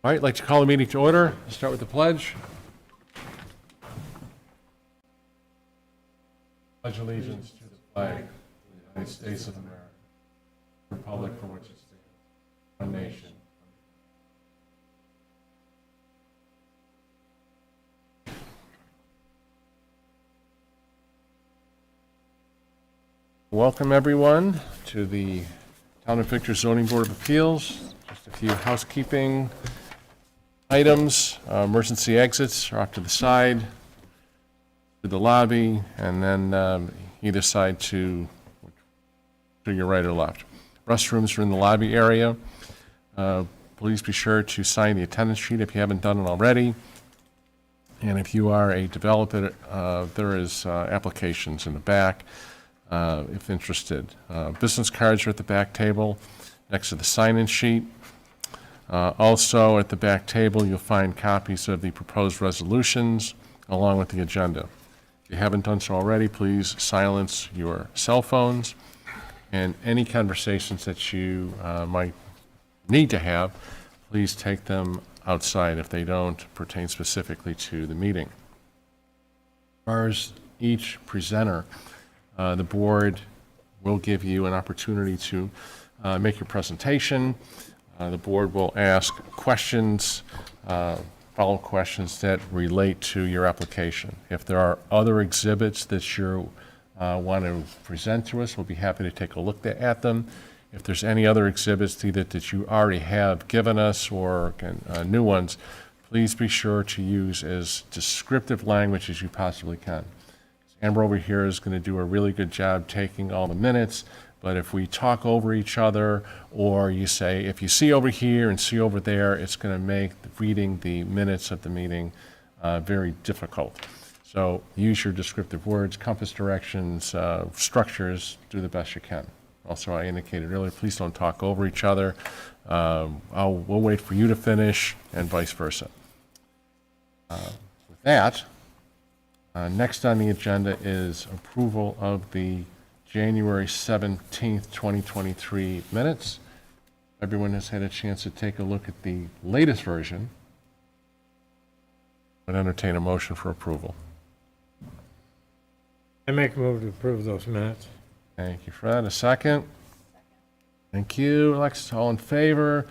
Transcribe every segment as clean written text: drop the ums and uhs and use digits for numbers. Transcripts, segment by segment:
All right, I'd like to call the meeting to order. Start with the pledge. Pledge allegiance to the flag of the United States of America, the republic for which it stands, one nation. Welcome, everyone, to the Town of Victor Zoning Board of Appeals. Just a few housekeeping items. Emergency exits are off to the side, to the lobby, and then either side to your right or left. Restrooms are in the lobby area. Please be sure to sign the attendance sheet if you haven't done it already. And if you are a developer, there is applications in the back if interested. Business cards are at the back table next to the sign-in sheet. Also at the back table, you'll find copies of the proposed resolutions along with the agenda. If you haven't done so already, please silence your cell phones, and any conversations that you might need to have, please take them outside if they don't pertain specifically to the meeting. As far as each presenter, the board will give you an opportunity to make your presentation. The board will ask questions, follow-up questions that relate to your application. If there are other exhibits that you want to present to us, we'll be happy to take a look at them. If there's any other exhibits either that you already have given us or new ones, please be sure to use as descriptive language as you possibly can. Amber over here is going to do a really good job taking all the minutes, but if we talk over each other, or you say, if you see over here and see over there, it's going to make reading the minutes of the meeting very difficult. So use your descriptive words, compass directions, structures, do the best you can. Also, I indicated earlier, please don't talk over each other. We'll wait for you to finish, and vice versa. With that, next on the agenda is approval of the January 17th, 2023 minutes. Everyone has had a chance to take a look at the latest version. I'd entertain a motion for approval. I make a move to approve those minutes. Thank you, Fred. A second? Thank you. Alexis, all in favor?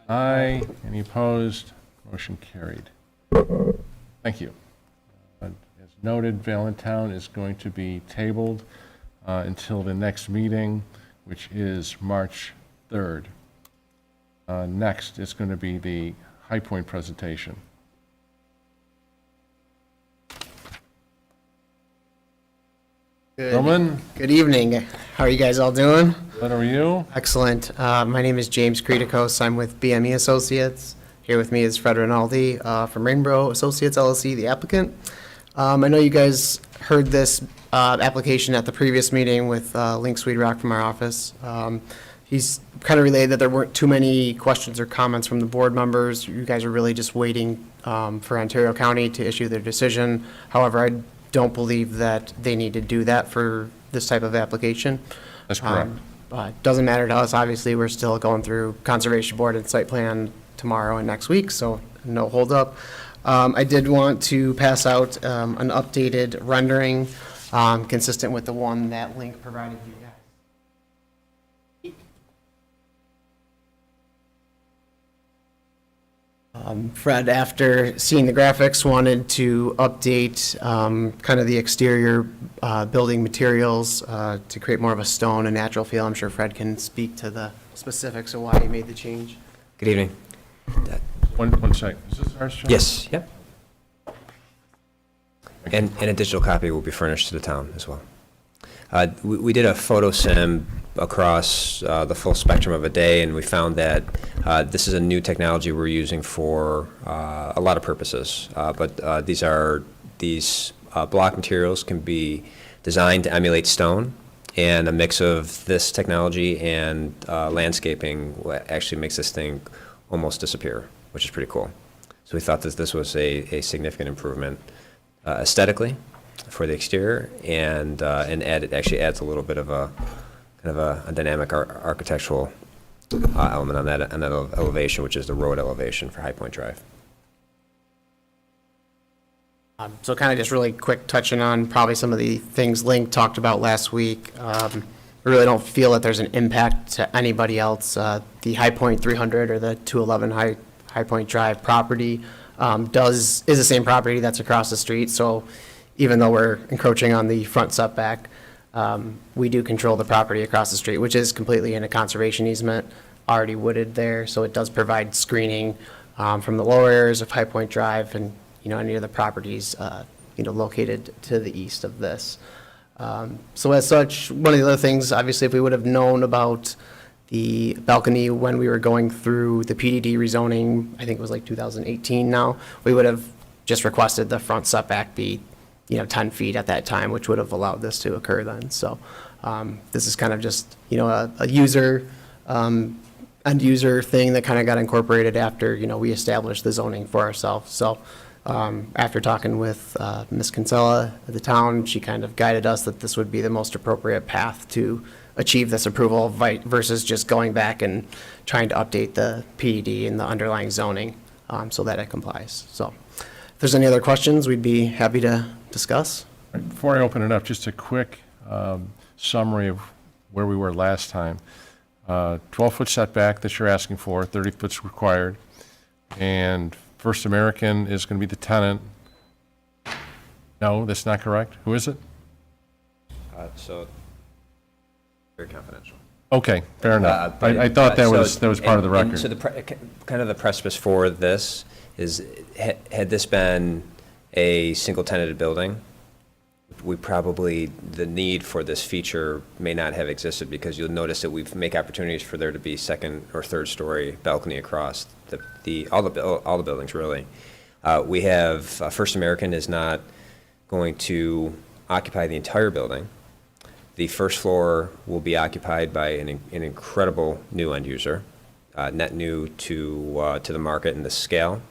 Aye. Any opposed? Motion carried. Thank you. As noted, Valentine is going to be tabled until the next meeting, which is March 3rd. Next is going to be the High Point presentation. Gentlemen, Good evening. How are you guys all doing? what are you? Excellent. My name is James Creticos. I'm with BME Associates. Here with me is Fred Rinaldi from Rainbow Associates LLC, the applicant. I know you guys heard this application at the previous meeting with Link Sweetrock from our office. He's kind of relayed that there weren't too many questions or comments from the board members. You guys are really just waiting for Ontario County to issue their decision. However, I don't believe that they need to do that for this type of application. That's correct. Doesn't matter to us, obviously, we're still going through Conservation Board and site plan tomorrow and next week, so no holdup. I did want to pass out an updated rendering consistent with the one that Link provided you guys. Fred, after seeing the graphics, wanted to update kind of the exterior building materials to create more of a stone and natural feel. I'm sure Fred can speak to the specifics of why he made the change. Good evening. One sec. Is this ours, John? Yes, yep. And a digital copy will be furnished to the town as well. We did a photo sim across the full spectrum of a day, and we found that this is a new technology we're using for a lot of purposes. But these block materials can be designed to emulate stone, and a mix of this technology and landscaping actually makes this thing almost disappear, which is pretty cool. So we thought that this was a significant improvement aesthetically for the exterior, and it actually adds a little bit of a kind of a dynamic architectural element on that elevation, which is the road elevation for High Point Drive. So kind of just really quick touching on probably some of the things Link talked about last week. We really don't feel that there's an impact to anybody else. The High Point 300 or the 211 High Point Drive property is the same property that's across the street. So even though we're encroaching on the front setback, we do control the property across the street, which is completely in a conservation easement, already wooded there. So it does provide screening from the lower areas of High Point Drive and, any of the properties, located to the east of this. So as such, one of the other things, obviously, if we would have known about the balcony when we were going through the PDD rezoning, I think it was like 2018 now, we would have just requested the front setback be, 10 feet at that time, which would have allowed this to occur then. So this is kind of just, a user, end user thing that kind of got incorporated after, we established the zoning for ourselves. So after talking with Ms. Kinsella at the town, she kind of guided us that this would be the most appropriate path to achieve this approval versus just going back and trying to update the PED and the underlying zoning so that it complies. So if there's any other questions, we'd be happy to discuss. Before I open it up, just a quick summary of where we were last time. 12-foot setback that you're asking for, 30 foot's required, and First American is going to be the tenant. No, that's not correct. Who is it? So, very confidential. Okay, fair enough. But I thought that so- was part of the and record. So kind of the precipice for this is, had this been a single-tenanted building, the need for this feature may not have existed, because you'll notice that we make opportunities for there to be second or third story balcony across all the buildings, really. We have, First American is not going to occupy the entire building. The first floor will be occupied by an incredible new end user, net new to the market and the scale.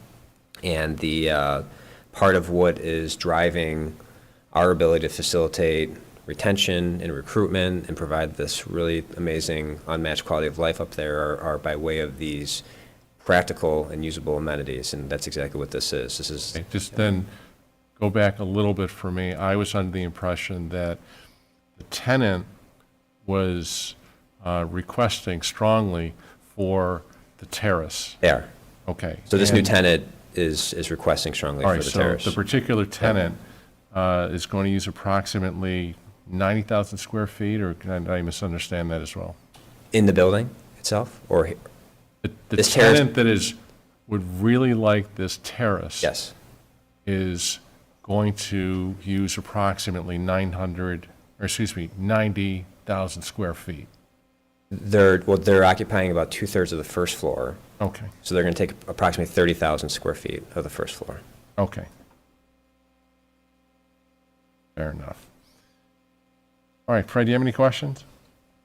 And the part of what is driving our ability to facilitate retention and recruitment and provide this really amazing unmatched quality of life up there are by way of these practical and usable amenities, and that's exactly what this is. This is Okay, just then go back a little bit for me. I was under the impression that the tenant was requesting strongly for the terrace. there. Okay. So this new and- tenant is requesting strongly All for right, the so terrace. the particular tenant is going to use approximately 90,000 square feet, or did I misunderstand that as well? In the building itself, or, The This terrace- tenant would really like this terrace yes, is going to use approximately 90,000 square feet. they're occupying about 2/3 of the first floor, Okay, so they're going to take approximately 30,000 square feet of the first floor. okay. Fair enough. All right, Fred, do you have any questions?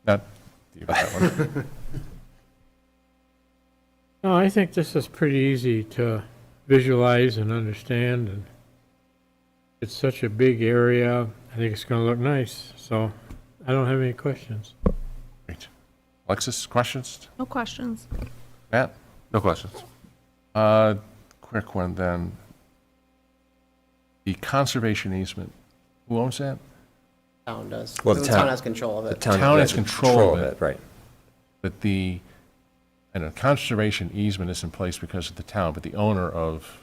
Not you, that one. No, I think this is pretty easy to visualize and understand, and it's such a big area. I think it's gonna look nice, so I don't have any questions. Great. Alexis, questions? No questions. Matt? No questions. Quick one then. The conservation easement, who owns that? Town does. Well, the The town- town has control of The it. town has has control of it. right. But and a conservation easement is in place because of the town, but the owner of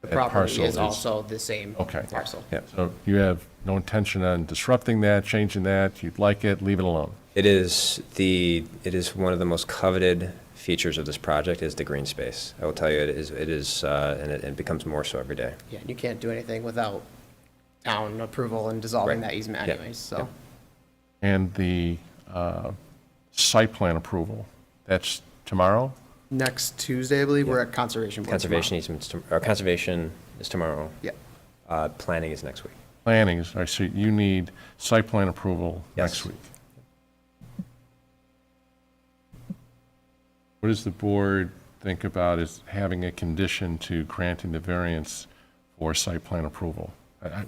The that property parcel is also the same Okay. parcel. Yeah. So you have no intention on disrupting that, changing that, you'd like it, leave it alone? It is one of the most coveted features of this project is the green space. I will tell you, it is, and it becomes more so every day. Yeah, you can't do anything without town approval and dissolving Right. that easement Yeah. anyways, so. Yeah. And the site plan approval, that's tomorrow? Next Tuesday, I believe, we're at Conservation Board Conservation tomorrow. easements, conservation is tomorrow. Yeah. Planning is next week. Planning is, I see, you need site plan approval Yes. next week. What does the board think about as having a condition to granting the variance for site plan approval?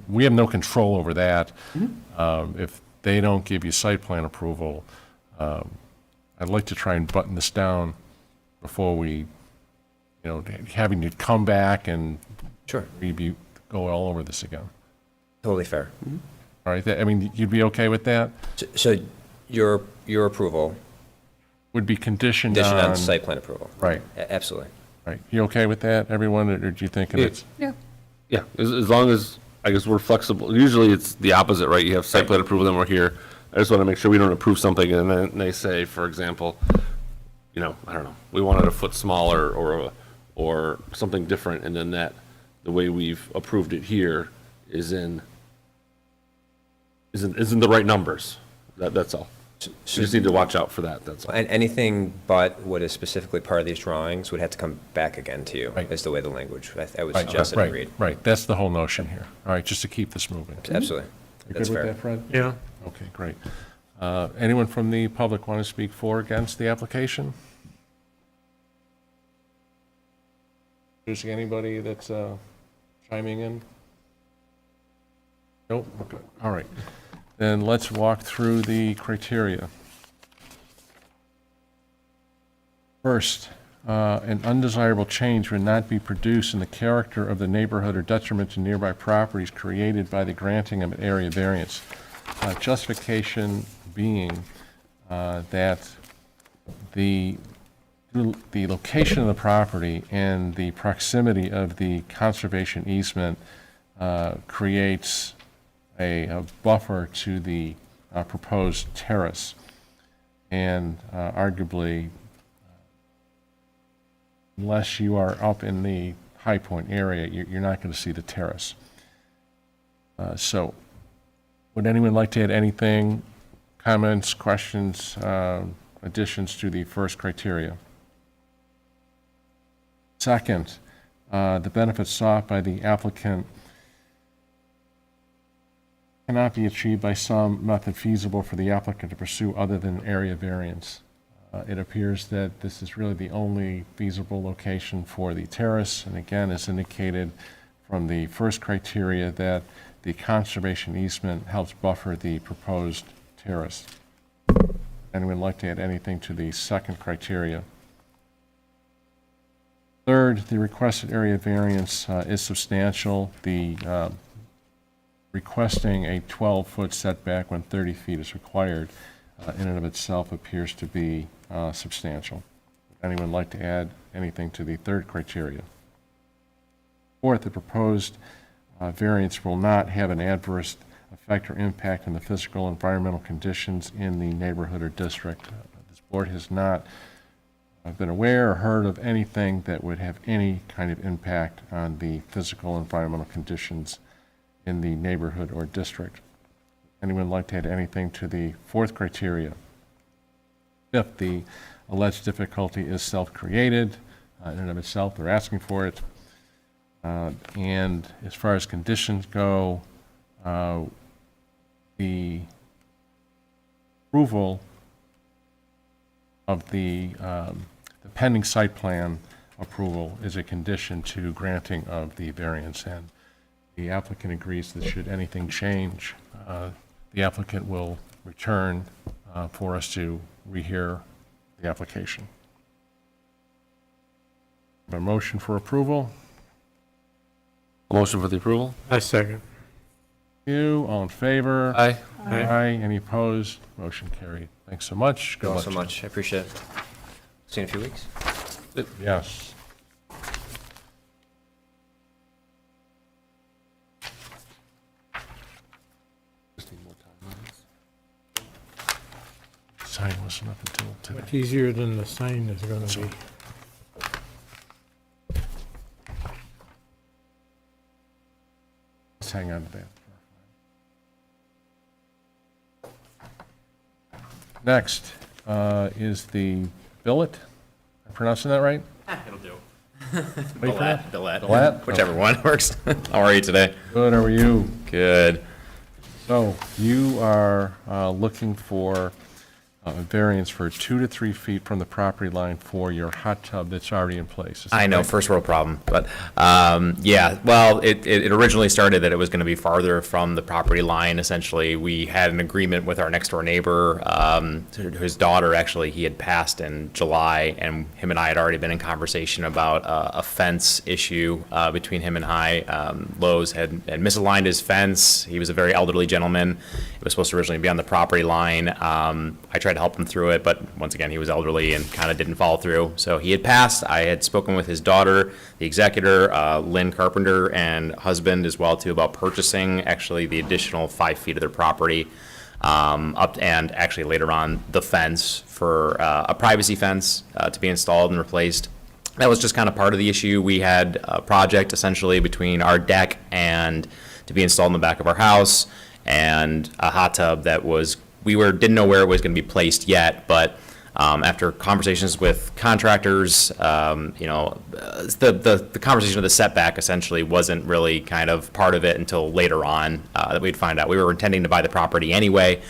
We have no control over that. If they don't give you site plan approval, I'd like to try and button this down before we, having to come back and Sure. go all over this again. Totally fair. All right, you'd be okay with that? So your approval, Would be conditioned conditioned on on. site plan approval? Right, Absolutely. right. You okay with that, everyone, or do you think it's? Yeah, as long as, I guess we're flexible. Usually it's the opposite, right? You have site plan approval, then we're here. I just want to make sure we don't approve something and then they say, for example, I don't know, we want it a foot smaller or something different, and then the way we've approved it here isn't the right numbers. That's all. You just need to watch out for that, that's all. And anything but what is specifically part of these drawings would have to come back again to you, Right. is the way the language, I would Right, suggest it and right, read. right. That's the whole notion here. All right, just to keep this moving. Absolutely. You That's good with fair. that, Fred? Yeah. Okay, great. Anyone from the public want to speak for or against the application? Is there anybody that's chiming in? Nope, okay, all right. Then let's walk through the criteria. First, an undesirable change would not be produced in the character of the neighborhood or detriment to nearby properties created by the granting of an area variance. Justification being that the location of the property and the proximity of the conservation easement creates a buffer to the proposed terrace. And arguably, unless you are up in the High Point area, you're not going to see the terrace. So would anyone like to add anything, comments, questions, additions to the first criteria? Second, the benefits sought by the applicant cannot be achieved by some method feasible for the applicant to pursue other than area variance. It appears that this is really the only feasible location for the terrace, and again, as indicated from the first criteria, that the conservation easement helps buffer the proposed terrace. Anyone like to add anything to the second criteria? Third, the requested area variance is substantial. The requesting a 12-foot setback when 30 feet is required in and of itself appears to be substantial. Would anyone like to add anything to the third criteria? Fourth, the proposed variance will not have an adverse effect or impact on the physical and environmental conditions in the neighborhood or district. This board has not been aware or heard of anything that would have any kind of impact on the physical and environmental conditions in the neighborhood or district. Anyone like to add anything to the fourth criteria? Fifth, the alleged difficulty is self-created in and of itself. They're asking for it. And as far as conditions go, the approval of the pending site plan approval is a condition to granting of the variance, and the applicant agrees that should anything change, the applicant will return for us to rehear the application. A motion for approval? Motion for the approval? I second. You, all in favor? Aye. Aye. Any opposed? Motion carried. Thanks so much. Good Thank you luck. so much. I appreciate it. See you in a few weeks. Yes. Just need more time on this. Sign wasn't up until today. Much easier than the sign is gonna be. Let's hang on to that. Next is the billet. Am I pronouncing that right? It'll do. Wait for that. Billet. Whichever one works. How are you today? Good, how are you? Good. So you are looking for a variance for 2 to 3 feet from the property line for your hot tub that's already in place. Is that I know, right? first world problem, but yeah, well, it originally started that it was going to be farther from the property line. Essentially, we had an agreement with our next door neighbor, whose daughter, actually, he had passed in July, and him and I had already been in conversation about a fence issue between him and I. Lowe's had misaligned his fence. He was a very elderly gentleman. It was supposed to originally be on the property line. I tried to help him through it, but once again, he was elderly and kind of didn't follow through. So he had passed. I had spoken with his daughter, the executor, Lynn Carpenter, and husband as well too, about purchasing actually the additional 5 feet of their property, up and actually later on the fence for a privacy fence to be installed and replaced. That was just kind of part of the issue. We had a project essentially between our deck and to be installed in the back of our house, and a hot tub that was, didn't know where it was going to be placed yet, but after conversations with contractors, the conversation of the setback essentially wasn't really kind of part of it until later on that we'd find out. We were intending to buy the property anyway,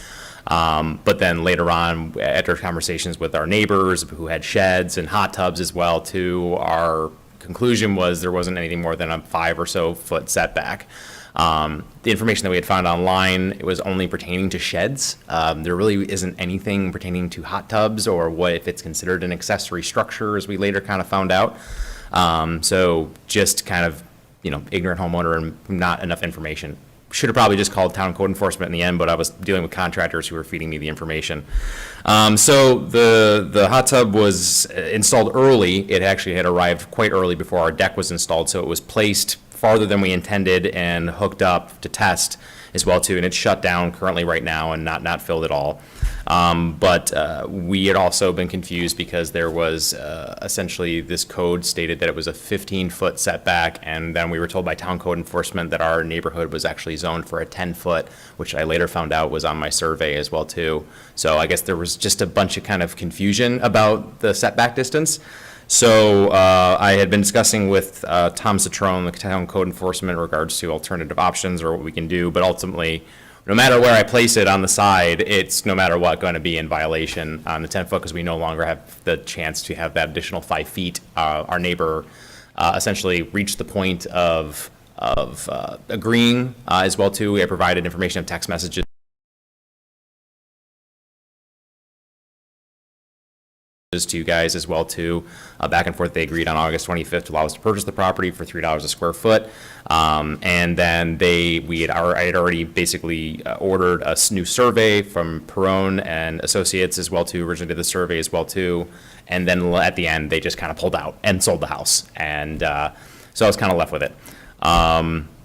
but then later on, after conversations with our neighbors who had sheds and hot tubs as well too, our conclusion was there wasn't anything more than a 5 or so foot setback. The information that we had found online, it was only pertaining to sheds. There really isn't anything pertaining to hot tubs or what if it's considered an accessory structure, as we later kind of found out. So just kind of, ignorant homeowner and not enough information. Should have probably just called town code enforcement in the end, but I was dealing with contractors who were feeding me the information. So the hot tub was installed early. It actually had arrived quite early before our deck was installed, so it was placed farther than we intended and hooked up to test as well too, and it's shut down currently right now and not filled at all. But we had also been confused because there was essentially this code stated that it was a 15-foot setback, and then we were told by town code enforcement that our neighborhood was actually zoned for a 10-foot, which I later found out was on my survey as well too. So I guess there was just a bunch of kind of confusion about the setback distance. So I had been discussing with Tom Citrone, the town code enforcement, in regards to alternative options or what we can do, but ultimately, no matter where I place it on the side, it's no matter what going to be in violation on the 10-foot because we no longer have the chance to have that additional 5 feet. Our neighbor essentially reached the point of agreeing as well too. We had provided information of text messages to you guys as well too. Back and forth, they agreed on August 25th to allow us to purchase the property for $3 a square foot. And then I had already basically ordered a new survey from Perone and Associates as well too, originally did the survey as well too. And then at the end, they just kind of pulled out and sold the house. And so I was kind of left with it.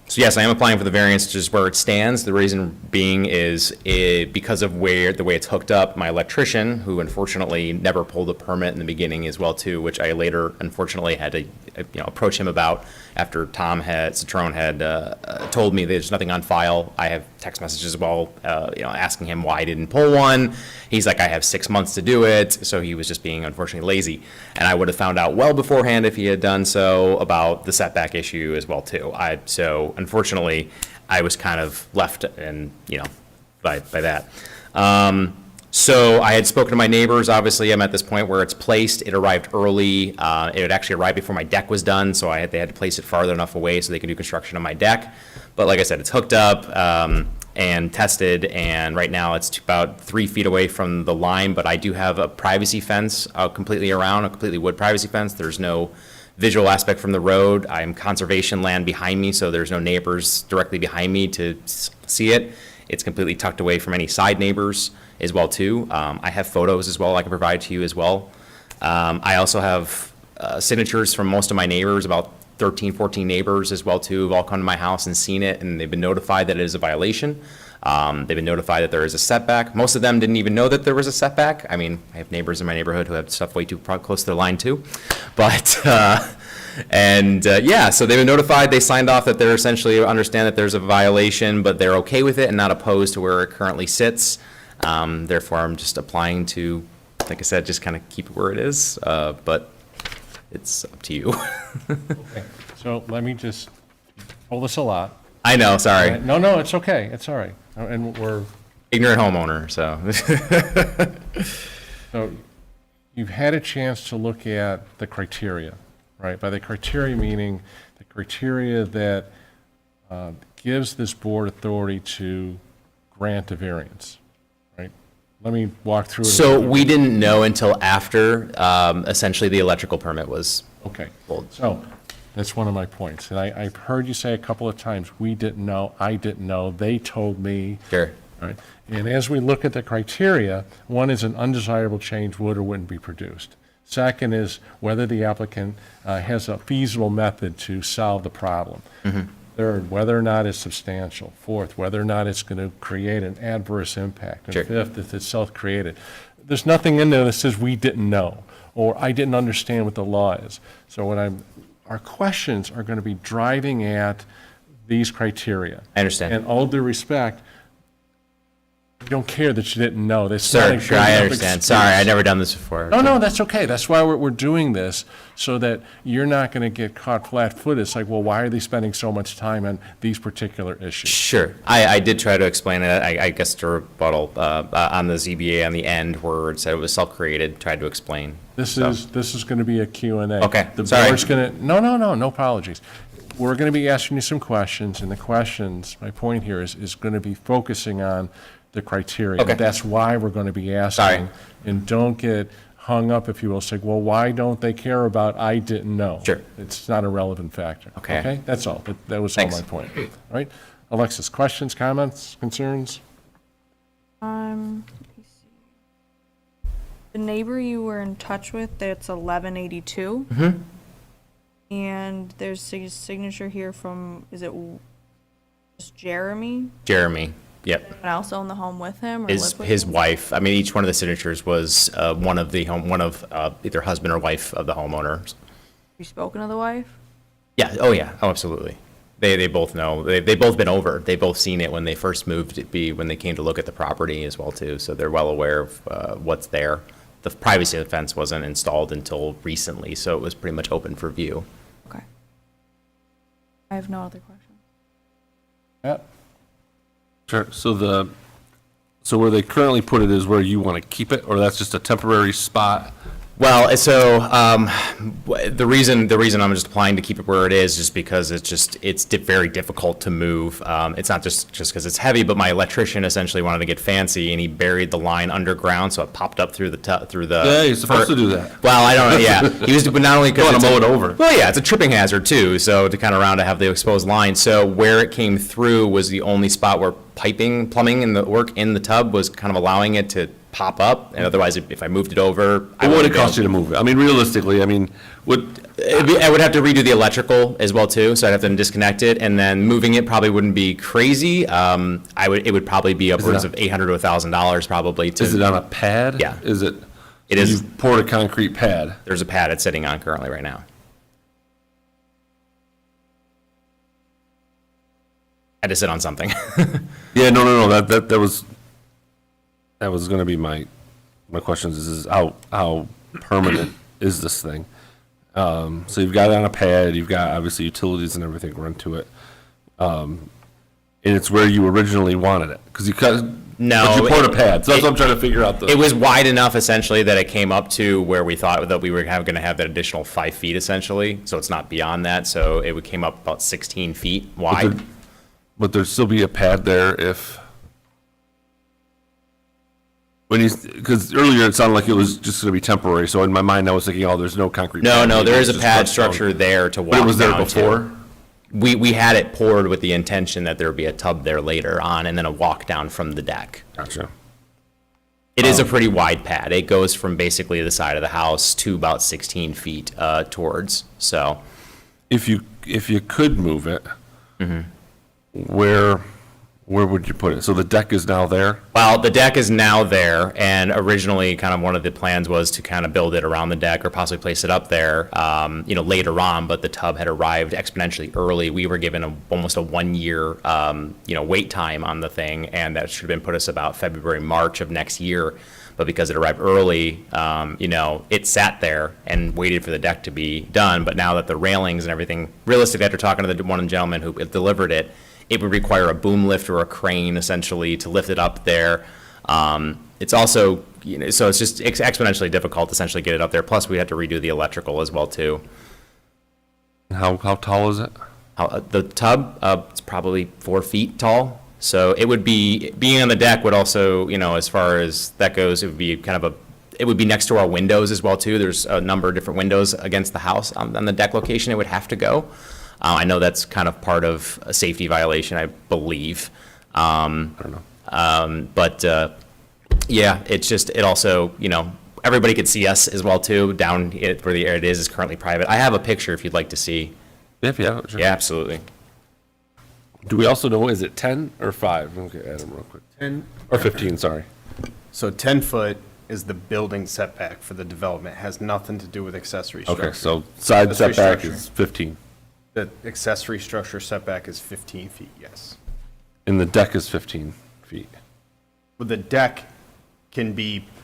So yes, I am applying for the variance just where it stands. The reason being is because of the way it's hooked up. My electrician, who unfortunately never pulled a permit in the beginning as well too, which I later unfortunately had to approach him about after Citrone had told me there's nothing on file. I have text messages as well, asking him why I didn't pull one. He's like, I have 6 months to do it. So he was just being unfortunately lazy. And I would have found out well beforehand if he had done so about the setback issue as well too. So unfortunately, I was kind of left and, by that. So I had spoken to my neighbors. Obviously, I'm at this point where it's placed. It arrived early. It had actually arrived before my deck was done, so they had to place it farther enough away so they could do construction on my deck. But like I said, it's hooked up and tested, and right now it's about 3 feet away from the line, but I do have a privacy fence completely around, a completely wood privacy fence. There's no visual aspect from the road. I'm conservation land behind me, so there's no neighbors directly behind me to see it. It's completely tucked away from any side neighbors as well too. I have photos as well I can provide to you as well. I also have signatures from most of my neighbors, about 13, 14 neighbors as well too, have all come to my house and seen it, and they've been notified that it is a violation. They've been notified that there is a setback. Most of them didn't even know that there was a setback. I mean, I have neighbors in my neighborhood who have stuff way too close to the line too. But, so they've been notified. They signed off that they're essentially understand that there's a violation, but they're okay with it and not opposed to where it currently sits. Therefore, I'm just applying to, like I said, just kind of keep it where it is, but it's up to you. Okay. So let me just, told us a lot. I know, sorry. No, it's okay, it's all right. And Ignorant homeowner, so. So you've had a chance to look at the criteria, right? By the criteria meaning the criteria that gives this board authority to grant a variance, right? Let me walk through it. So we didn't know until after, essentially, the electrical permit was Okay, pulled. so that's one of my points. And I've heard you say a couple of times, we didn't know, I didn't know, they told me. Sure. Right? And as we look at the criteria, one is an undesirable change would or wouldn't be produced. Second is whether the applicant has a feasible method to solve the problem. Third, whether or not it's substantial. Fourth, whether or not it's going to create an adverse impact. Sure. And fifth, if it's self-created. There's nothing in there that says we didn't know, or I didn't understand what the law is. So our questions are going to be driving at these criteria. I understand. And all due respect, I don't care that you didn't know. That's not Sure, a sure, good I enough understand. excuse. Sorry, I've never done this before. No, that's okay. That's why we're doing this, so that you're not going to get caught flat-footed. It's like, well, why are they spending so much time on these particular issues? Sure. I did try to explain it, I guess to rebuttal, on the ZBA on the end where it said it was self-created, tried to explain. This is going to be a Q&A. Okay, The sorry. board's going to, no apologies. We're going to be asking you some questions, and the questions, my point here is going to be focusing on the criteria. Okay. That's why we're going to be asking. Sorry. And don't get hung up, if you will, say, well, why don't they care about I didn't know? Sure. It's not a relevant factor. Okay. Okay, that's all. That was all Thanks. my point. All right? Alexis, questions, comments, concerns? Let me see. The neighbor you were in touch with, that's 1182. And there's a signature here from, is it just Jeremy? Jeremy, yep. Anyone else own the home with him or live with His him? wife, I mean, each one of the signatures was one of either husband or wife of the homeowner. Have you spoken to the wife? Yeah, oh absolutely. They both know, they've both been over, they've both seen it when they first moved, when they came to look at the property as well too, so they're well aware of what's there. The privacy fence wasn't installed until recently, so it was pretty much open for view. Okay. I have no other questions. Yeah. Sure, so where they currently put it is where you want to keep it, or that's just a temporary spot? Well, so the reason I'm just applying to keep it where it is because it's very difficult to move. It's not just because it's heavy, but my electrician essentially wanted to get fancy and he buried the line underground, so it popped up through the. Yeah, you're supposed to do that. Well, I don't know. Yeah, he was, but not only because You wanna mow it over. Well, yeah, it's a tripping hazard too. So to kind of round to have the exposed line. So where it came through was the only spot where plumbing and the work in the tub was kind of allowing it to pop up, and otherwise, if I moved it over, What would it cost you to move it? I mean, realistically, I mean, I would have to redo the electrical as well too, so I'd have to disconnect it, and then moving it probably wouldn't be crazy. It would probably be upwards of $800 to $1,000 probably. is it on a pad? Yeah. Is it? It so is. You've poured a concrete pad. There's a pad it's sitting on currently right now. I had to sit on something. Yeah, no, that was gonna be my questions is how permanent is this thing? So you've got it on a pad, you've got obviously utilities and everything run to it. And it's where you originally wanted it, because No, but you poured a it- pad, so that's what I'm trying to figure out. It was wide enough essentially that it came up to where we thought that we were going to have that additional 5 feet essentially, so it's not beyond that, so it came up about 16 feet wide. But there'd still be a pad there if, because earlier it sounded like it was just gonna be temporary, so in my mind I was thinking, oh, there's no concrete. No, pad, there is a it's just pad crushed stone. structure there to walk But it was there down to. before? We had it poured with the intention that there would be a tub there later on and then a walk down from the deck. Gotcha. It is a pretty wide pad. It goes from basically the side of the house to about 16 feet towards, so. If you could move it, Mm-hmm. where would you put it? So the deck is now there? Well, the deck is now there, and originally, kind of one of the plans was to kind of build it around the deck or possibly place it up there, later on, but the tub had arrived exponentially early. We were given almost a 1 year, wait time on the thing, and that should have been put us about February, March of next year. But because it arrived early, it sat there and waited for the deck to be done. But now that the railings and everything, realistically, after talking to one gentleman who delivered it, it would require a boom lift or a crane essentially to lift it up there. It's also, so it's just exponentially difficult to essentially get it up there. Plus, we had to redo the electrical as well too. How tall is it? The tub, it's probably 4 feet tall. So it would be, being on the deck would also, as far as that goes, it would be kind of it would be next to our windows as well too. There's a number of different windows against the house on the deck location it would have to go. I know that's kind of part of a safety violation, I believe. I don't know. Yeah, it's just, it also, everybody could see us as well too, down where the area it is currently private. I have a picture if you'd like to see. If you have it, sure. Yeah, absolutely. Do we also know, is it 10 or 5? Okay, add them real quick. 10, Or 15, sorry. so 10 foot is the building setback for the development, has nothing to do with accessory structure. Okay, so side Accessory setback structure. is 15. The accessory structure setback is 15 feet, yes. And the deck is 15 feet. But the deck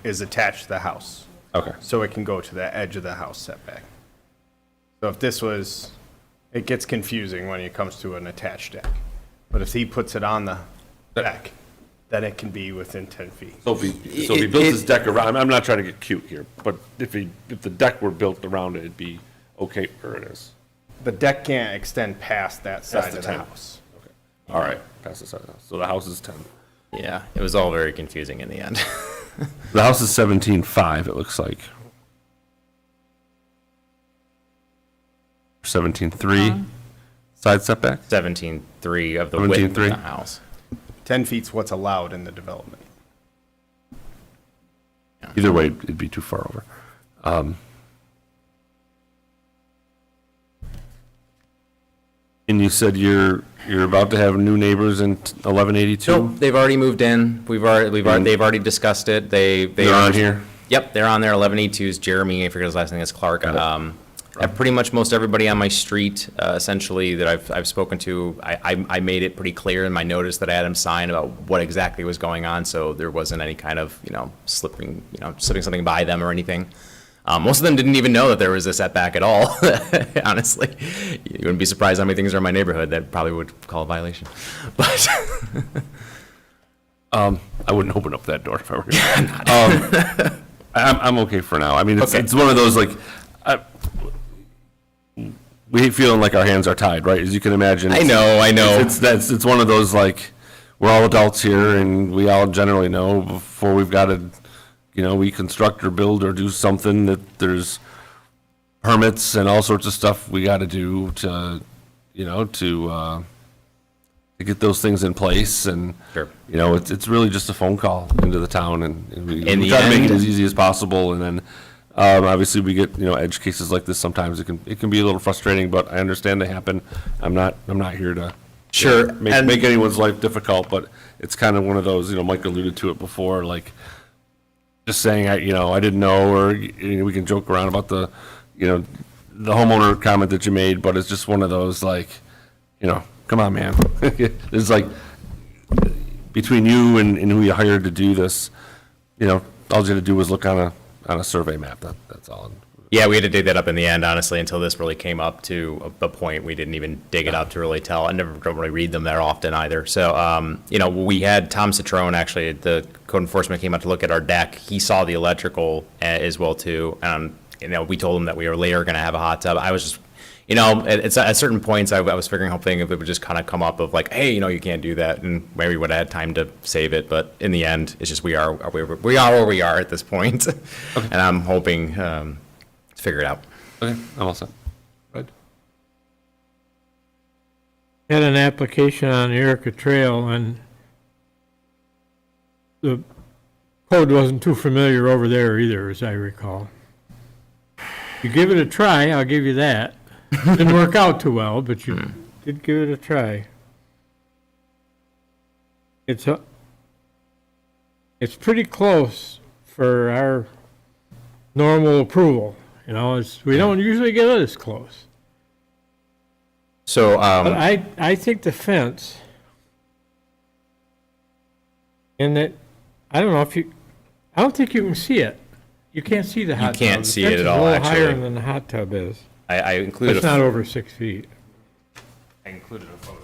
is attached to the house, Okay. so it can go to the edge of the house setback. So if this was, it gets confusing when it comes to an attached deck. But if he puts it on the deck, then it can be within 10 feet. So if he built his deck around, I'm not trying to get cute here, but if the deck were built around it, it'd be okay where it is. The deck can't extend past that side the of the 10. house. Okay. All right, pass this out. So the house is 10. Yeah, it was all very confusing in the end. The house is 17.5, it looks like. 17.3. Side setback? 17.3 of the width of 17.3. the house. 10 feet's what's allowed in the development. Either way, it'd be too far over. And you said you're about to have new neighbors in 1182? Nope, they've already moved in. They've already discussed it. They're on here? Yep, they're on there. 1182's Jeremy. I forget his last name. It's Clark. Got Pretty much most everybody on my street, essentially, that I've spoken to, I made it pretty clear in my notice that I had him sign about what exactly was going on, so there wasn't any kind of, slipping something by them or anything. Most of them didn't even know that there was a setback at all, honestly. You wouldn't be surprised how many things are in my neighborhood that probably would call a violation. But I wouldn't open up that door if I were you. I'm okay for now. I mean, it's one of those, like, we hate feeling like our hands are tied, right? As you can imagine. I know. It's one of those, like, we're all adults here, and we all generally know before we've got to, we construct or build or do something, that there's permits and all sorts of stuff we got to do to get those things in place. And, Sure. it's really just a phone call into the town, and we In the try to make it end- as easy as possible. And then, obviously, we get, edge cases like this. Sometimes it can be a little frustrating, but I understand they happen. I'm not here to Sure, and- make anyone's life difficult, but it's kind of one of those, Mike alluded to it before, like, just saying, I didn't know, or, we can joke around about the homeowner comment that you made, but it's just one of those, like, come on, man. It's like, between you and who you hired to do this, all you had to do was look on a survey map. That's all. Yeah, we had to dig that up in the end, honestly, until this really came up to a point. We didn't even dig it up to really tell. I don't really read them there often either. So, we had Tom Citrone, actually, the code enforcement came out to look at our deck. He saw the electrical as well, too. We told him that we were later going to have a hot tub. I was just, at certain points, I was hoping if it would just kind of come up of like, hey, you can't do that, and maybe we would have had time to save it. But in the end, it's just we are where we are at this point. And I'm hoping to figure it out. Okay, I'm all set. Right. Had an application on Erica Trail, and the code wasn't too familiar over there either, as I recall. You give it a try, I'll give you that. Didn't work out too well, but you did give it a try. It's pretty close for our normal approval. We don't usually get this close. So, But I think the fence, and that, I don't think you can see it. You can't see the hot tub. can't see it at all, The fence is a little higher actually. than the hot tub is. I included It's not over 6 feet. I included a photo.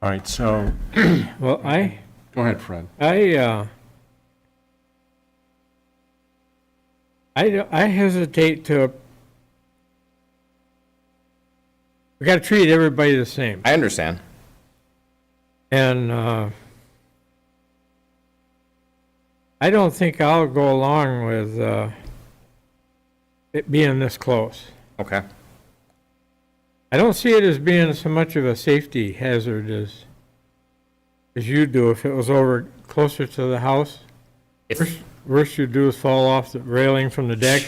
All right, so, Well, go ahead, Fred. I hesitate to, we gotta treat everybody the same. I understand. And, I don't think I'll go along with, it being this close. Okay. I don't see it as being so much of a safety hazard as you do if it was over closer to the house. If, Worst you do is fall off the railing from the deck,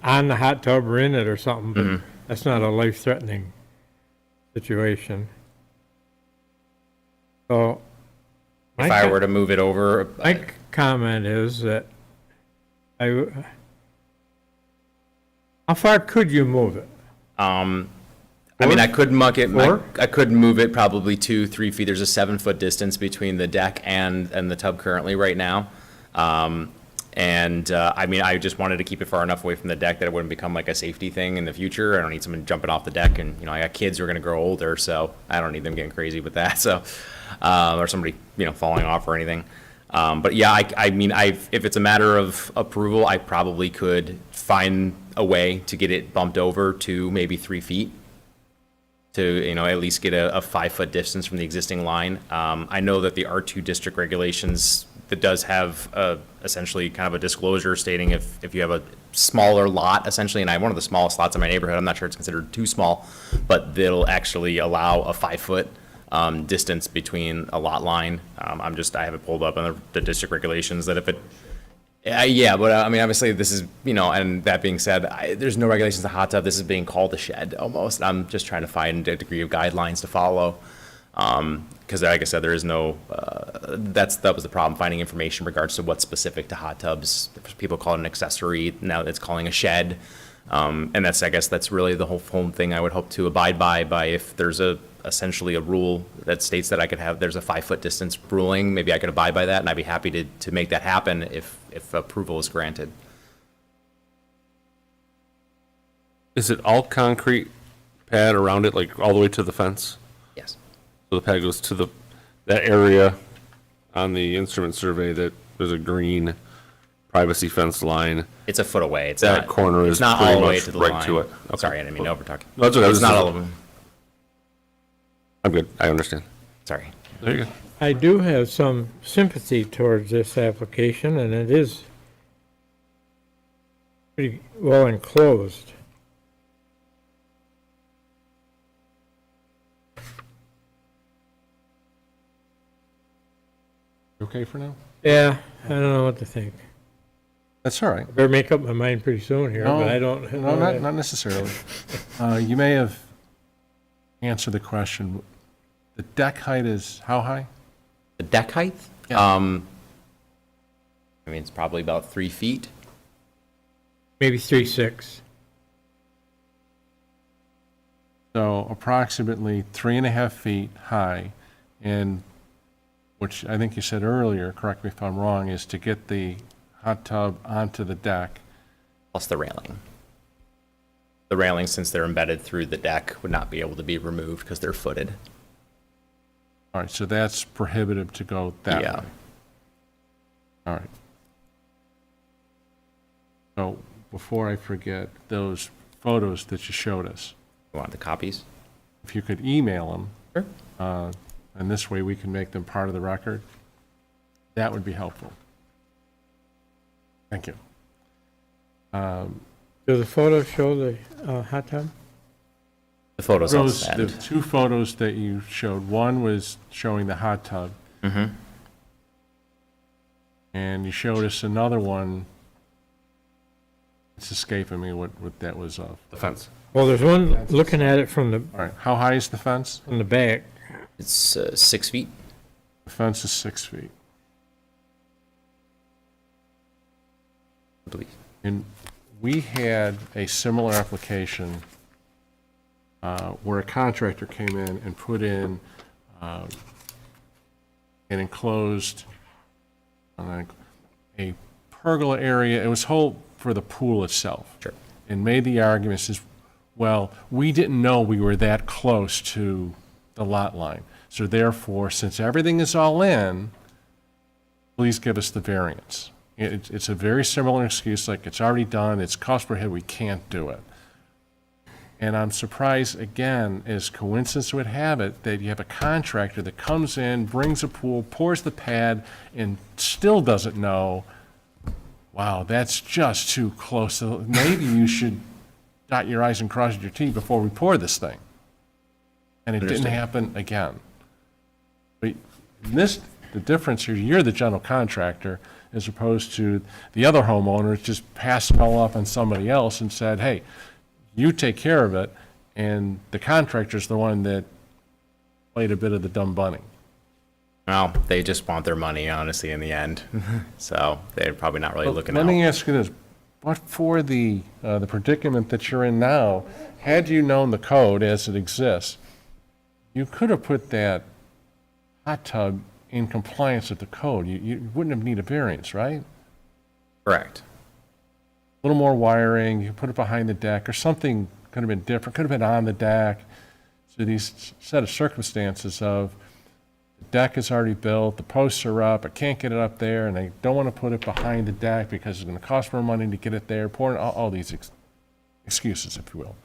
on the hot tub or in it or something, but that's not a life-threatening situation. So. if I were to move it over, My comment is that how far could you move it? I mean, I could muck it, Four? I could move it probably 2-3 feet. There's a 7-foot distance between the deck and the tub currently right now. I mean, I just wanted to keep it far enough away from the deck that it wouldn't become like a safety thing in the future. I don't need someone jumping off the deck, and, you know, I got kids who are gonna grow older, so I don't need them getting crazy with that, so, or somebody, you know, falling off or anything. But yeah, I mean, if it's a matter of approval, I probably could find a way to get it bumped over to maybe 3 feet, to, you know, at least get a 5-foot distance from the existing line. I know that the R2 district regulations, that does have essentially kind of a disclosure stating if you have a smaller lot, essentially, and I have one of the smallest lots in my neighborhood, I'm not sure it's considered too small, but they'll actually allow a 5-foot distance between a lot line. I have it pulled up on the district regulations that if it, yeah, but I mean, obviously this is, you know, and that being said, there's no regulations to hot tub. This is being called a shed almost. I'm just trying to find a degree of guidelines to follow. Because like I said, there is no, that was the problem, finding information in regards to what's specific to hot tubs. People call it an accessory, now it's calling a shed. And that's, I guess that's really the whole thing I would hope to abide by if there's essentially a rule that states that there's a 5-foot distance ruling, maybe I could abide by that, and I'd be happy to make that happen if approval is granted. Is it all concrete pad around it, like all the way to the fence? Yes. So the pad goes to that area on the instrument survey that there's a green privacy fence line. It's a foot away. It's That not, corner is it's not pretty all the way much to the right line. to it. Okay. Sorry, I didn't mean to overtalk. No, that's okay. It's not all of them. I'm good. I understand. Sorry. There you go. I do have some sympathy towards this application, and it is pretty well enclosed. You okay for now? Yeah, I don't know what to think. That's all right. Better make up my mind pretty soon here, but I don't. No, not necessarily. You may have answered the question. The deck height is how high? The deck height? Yeah. I mean, it's probably about 3 feet. Maybe 3.6. So approximately 3.5 feet high, and which I think you said earlier, correct me if I'm wrong, is to get the hot tub onto the deck. Plus the railing. The railings, since they're embedded through the deck, would not be able to be removed because they're footed. All right, so that's prohibitive to go that Yeah. way. All right. So before I forget, those photos that you showed us, You want the copies? if you could email them, Sure. and this way we can make them part of the record, that would be helpful. Thank you. Do the photos show the hot tub? The photos on Those, the send. two photos that you showed, one was showing the hot tub, Mm-hmm. and you showed us another one. It's escaping me what that was of. The fence. Well, there's one looking at it from All right, how high is the fence? the back. It's 6 feet. The fence is 6 feet. I believe. And we had a similar application where a contractor came in and put in an enclosed, a pergola area. It was whole for the pool itself. Sure. And made the argument, says, well, we didn't know we were that close to the lot line. So therefore, since everything is all in, please give us the variance. It's a very similar excuse, like it's already done, it's cost per head, we can't do it. And I'm surprised, again, as coincidence would have it, that you have a contractor that comes in, brings a pool, pours the pad, and still doesn't know, wow, that's just too close. So maybe you should dot your i's and cross your t's before we pour this thing. And it didn't happen again. But the difference here, you're the general contractor, as opposed to the other homeowners just passed it all off on somebody else and said, hey, you take care of it, and the contractor's the one that played a bit of the dumb bunny. Well, they just want their money, honestly, in the end. So they're probably not really looking Let out. me ask you this, but for the predicament that you're in now, had you known the code as it exists, you could have put that hot tub in compliance with the code. You wouldn't have needed a variance, right? Correct. A little more wiring, you put it behind the deck, or something could have been different, could have been on the deck. So these set of circumstances of the deck is already built, the posts are up, I can't get it up there, and they don't want to put it behind the deck because it's going to cost more money to get it there, pouring all these excuses, if you will.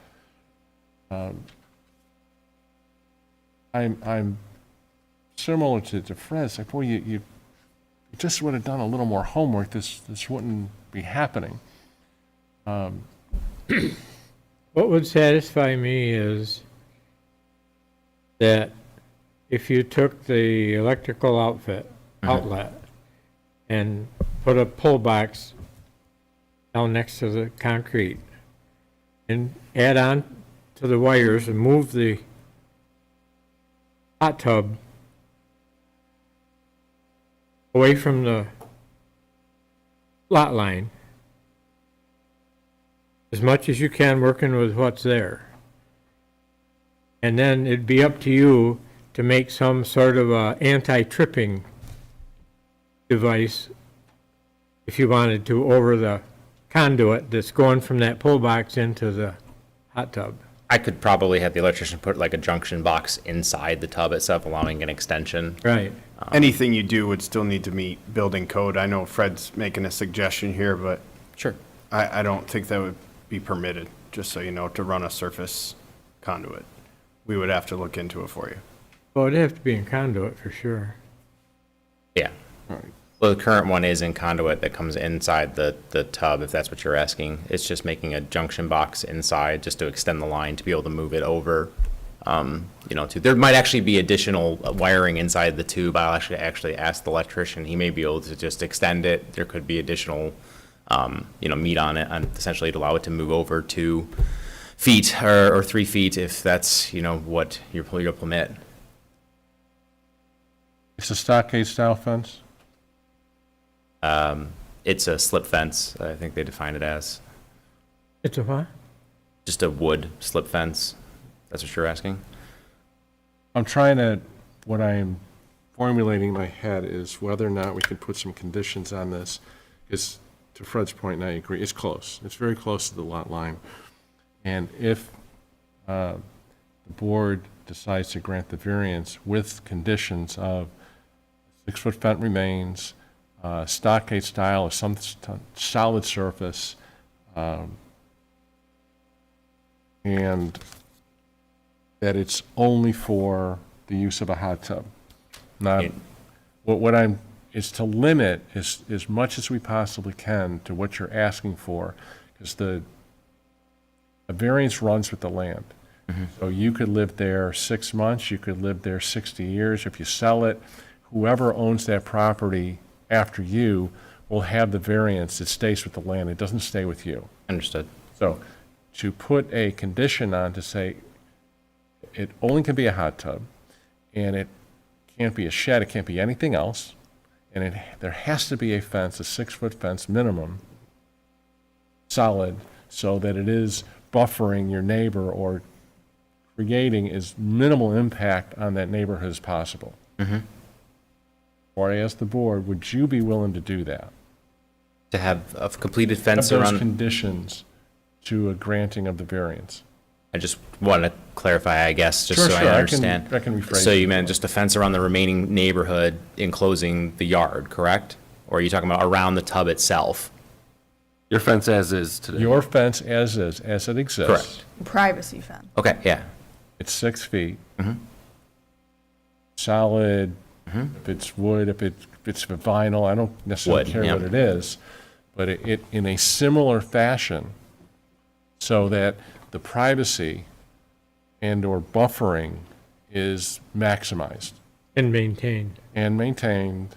I'm similar to Fred's, like, boy, you just would have done a little more homework, this wouldn't be happening. What would satisfy me is that if you took the electrical outlet and put a pull box down next to the concrete and add on to the wires and move the hot tub away from the lot line as much as you can, working with what's there. And then it'd be up to you to make some sort of a anti-tripping device if you wanted to over the conduit that's going from that pull box into the hot tub. I could probably have the electrician put like a junction box inside the tub itself, allowing an extension. Right. Anything you do would still need to meet building code. I know Fred's making a suggestion here, but Sure. I don't think that would be permitted, just so you know, to run a surface conduit. We would have to look into it for you. Well, it'd have to be in conduit for sure. Yeah. Well, the current one is in conduit that comes inside the tub, if that's what you're asking. It's just making a junction box inside just to extend the line to be able to move it over. There might actually be additional wiring inside the tube. I'll actually ask the electrician. He may be able to just extend it. There could be additional, meat on it, and essentially to allow it to move over 2 feet or 3 feet if that's, what you'll permit. It's a stockade style fence? It's a slip fence, I think they define it as. It's a what? Just a wood slip fence. That's what you're asking? What I'm formulating in my head is whether or not we can put some conditions on this, because to Fred's point, and I agree, it's close. It's very close to the lot line. And if the board decides to grant the variance with conditions of 6-foot fence remains, stockade style of some solid surface, and that it's only for the use of a hot tub. Not, what I'm, is to limit as much as we possibly can to what you're asking for, because the variance runs with the land. So you could live there 6 months, you could live there 60 years. If you sell it, whoever owns that property after you will have the variance. It stays with the land. It doesn't stay with you. Understood. So to put a condition on to say it only can be a hot tub, and it can't be a shed, it can't be anything else, and there has to be a fence, a 6-foot fence minimum, solid, so that it is buffering your neighbor or creating as minimal impact on that neighborhood as possible. Or I ask the board, would you be willing to do that? To have a completed Have fence those around, conditions to a granting of the variance? I just want to clarify, I guess, just Sure, so sure, I I understand. can rephrase So it. you meant just a fence around the remaining neighborhood enclosing the yard, correct? Or are you talking about around the tub itself? Your fence as is today. Your fence as is, as it exists. Correct. Privacy fence. Okay, yeah. It's 6 feet. Solid, if it's wood, if it's vinyl, I don't necessarily Wood, care yeah. what it is. But it, in a similar fashion, so that the privacy and/or buffering is maximized And maintained. and maintained,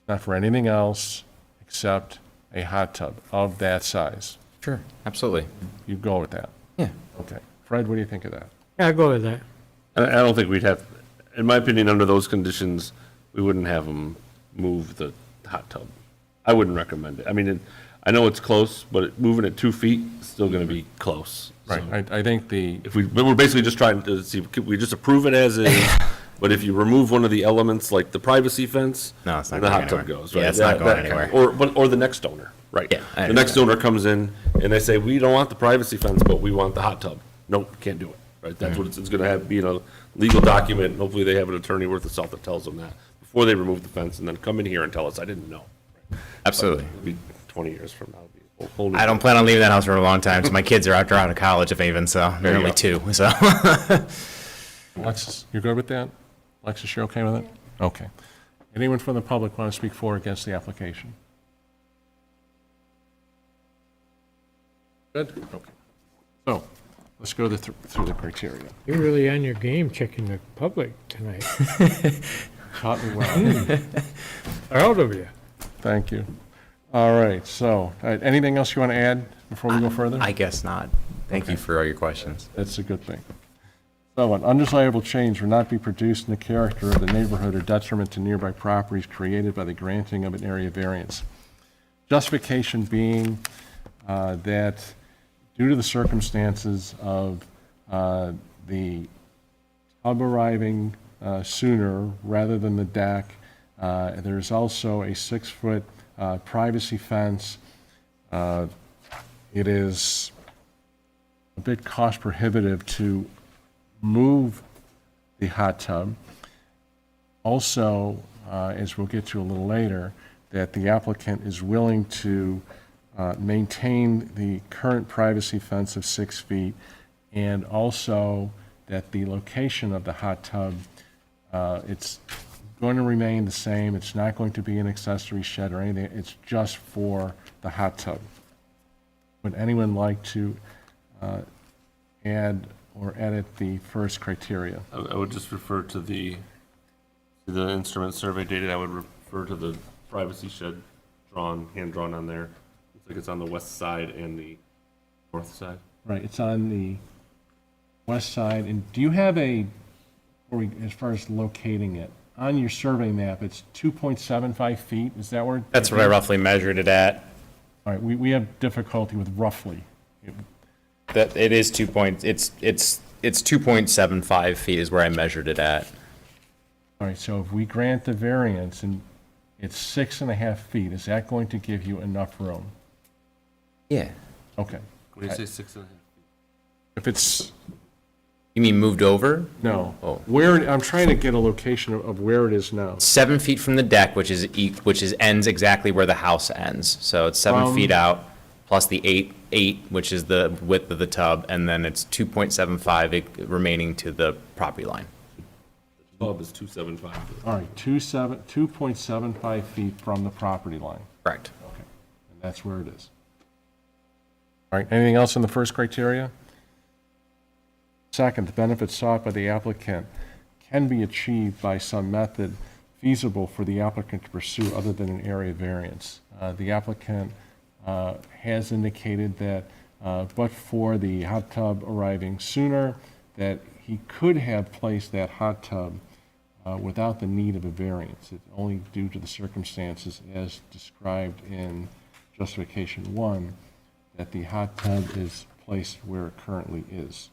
not for anything else except a hot tub of that size. Sure, absolutely. You go with that? Yeah. Okay. Fred, what do you think of that? Yeah, I'll go with that. I don't think we'd have, in my opinion, under those conditions, we wouldn't have them move the hot tub. I wouldn't recommend it. I mean, I know it's close, but moving it 2 feet is still going to be close. Right, So I think the, but we're basically just trying to see, could we just approve it as is? But if you remove one of the elements, like the privacy fence, No, it's not the going hot tub anywhere. goes, Yeah, right? it's not That- going that kind of- anywhere. Or the next owner, right? Yeah, I The next understand. owner comes in and they say, we don't want the privacy fence, but we want the hot tub. Nope, can't do it, right? That's Mm-hmm. what it's gonna have, be in a legal document, and hopefully they have an attorney worth the salt that tells them that before they remove the fence, and then come in here and tell us, I didn't know. Absolutely. It'll be 20 years from now. It'll be a whole new- I don't plan on leaving that house for a long time, so my kids are out of college, if even, so they're you only go. 2, so. Alexis, you're good with that? Alexis, you're okay with it? Okay. Anyone from the public want to speak for or against the application? Good? Okay. So, let's go through the criteria. You're really on your game checking the public tonight. Taught me well. Proud of you. Thank you. All right, so, anything else you want to add before we go further? I guess not. Thank you for all your questions. That's a good thing. So, an undesirable change will not be produced in the character of the neighborhood or detriment to nearby properties created by the granting of an area variance. Justification being that due to the circumstances of the tub arriving sooner rather than the deck, there's also a 6-foot privacy fence. It is a bit cost prohibitive to move the hot tub. Also, as we'll get to a little later, that the applicant is willing to maintain the current privacy fence of 6 feet, and also that the location of the hot tub, it's going to remain the same. It's not going to be an accessory shed or anything. It's just for the hot tub. Would anyone like to add or edit the first criteria? I would just refer to the instrument survey dated, I would refer to the privacy shed hand drawn on there. Looks like it's on the west side and the north side. Right, it's on the west side, and do you have as far as locating it, on your survey map, it's 2.75 feet, is that where? That's what I roughly measured it at. All right, we have difficulty with roughly. That it is 2.75 feet is where I measured it at. All right, so if we grant the variance and it's 6.5 feet, is that going to give you enough room? Yeah. Okay. What do you say, 6.5? If it's, You mean moved over? no, Oh. where, I'm trying to get a location of where it is now. 7 feet from the deck, which ends exactly where the house ends. So it's 7 feet out, plus the 8, which is the width of the tub, and then it's 2.75 remaining to the property line. Tub is 275. All right, 2.75 feet from the property line. Correct. Okay, and that's where it is. All right, anything else in the first criteria? Second, the benefits sought by the applicant can be achieved by some method feasible for the applicant to pursue other than an area variance. The applicant has indicated that, but for the hot tub arriving sooner, that he could have placed that hot tub without the need of a variance. It's only due to the circumstances as described in justification 1 that the hot tub is placed where it currently is.